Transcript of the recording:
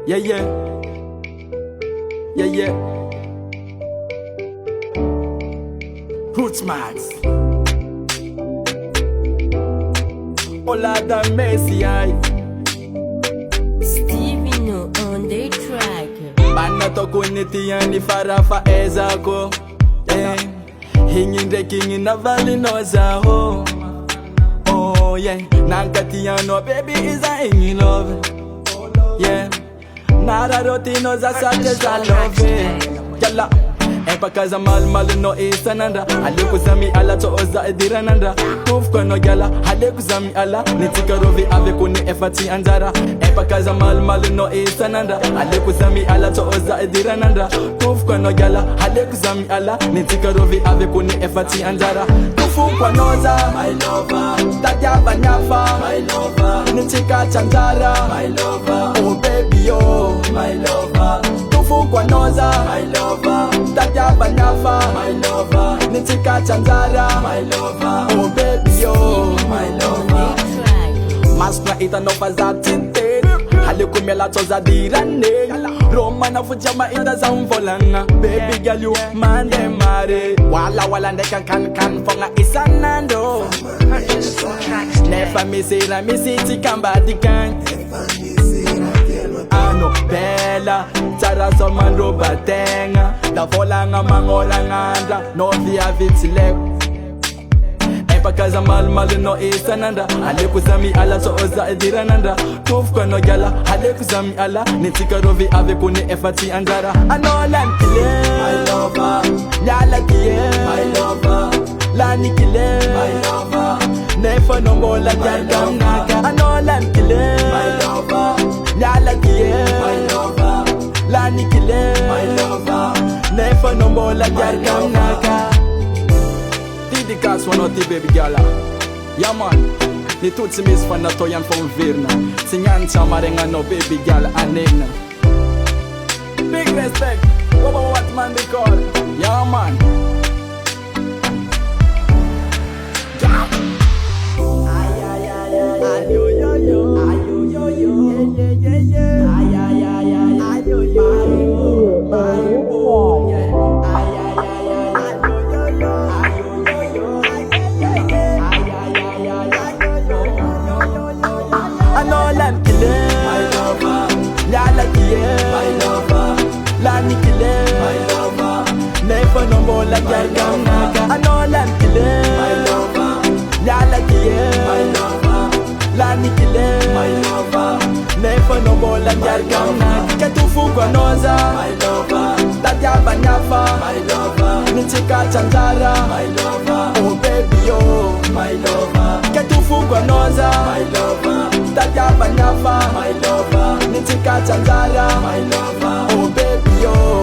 Yeah, yeah. Yeah, yeah. Roots Max. Hola da Messi, Stevie no on the track. Bana tokuniti yani farafa ezako. Hingin king na valley no zaho. Oh yeah, nankati no baby is a in love. Yeah, nada rotino za sache za love. Yalla. Epa kaza mal no isananda. Haleku zami ala to oza edirananda. Tufko no gala, haleku zami ala. Nitika rovi ave kuni efati anzara. Epa kaza mal no isananda. Haleku zami ala to oza edirananda. Tufko no gala, haleku zami ala. Nitika rovi ave kuni efati anzara. Tufukwa noza, my lover. Taja banyafa, my lover. Nitika chanzara, my lover. Oh baby oh, my lover. Tufukwa noza, my lover. Banyafa, my lover. Nitika chanzara, my lover. Oh baby yo, my lover. Masna ita no fazatinte. Haleku mela toza dirane. Roma na fujama ita zamvolanga. Baby girl you mande mare. Wala neka kan fonga isanando. Nefa misira misiti kamba dikan. Ano bella, tara somando batenga. La volanga mangola nganda, no via vitilek. Epa kaza mal no isananda. Haleku zami ala so oza edirananda. Tufko no gala, haleku zami ala. Nitika rovi ave kuni efati andara. Anolan kile, my lover. Nyala kie, my lover. Lani kile, my lover. Nefa no mola jargam naka. Anolan kile, my lover. Nyala kie, my lover. Lani kile, my lover. Never no more like jargam naka. Didi gas one of the baby gala. Yeah man, ni tutsi mis fan na toyan from Virna. Singan chamarenga no baby gala anegna. Big respect, what man they call. Yeah man. Anolan kile, my lover. Nyala kie, my lover. Lani kile, my lover. Never no more like jargam naka. Anolan kile, my lover. Nyala kie, my lover. Lani kile, my lover. Never no more like jargam naka. Ketufukwa noza, my lover. Taja banyafa, my lover. Nitika chanzara, my lover. Oh baby oh, my lover. Ketufukwa noza, my lover. Taja banyafa, my lover. Nitika chanzara, my lover. Oh baby yo.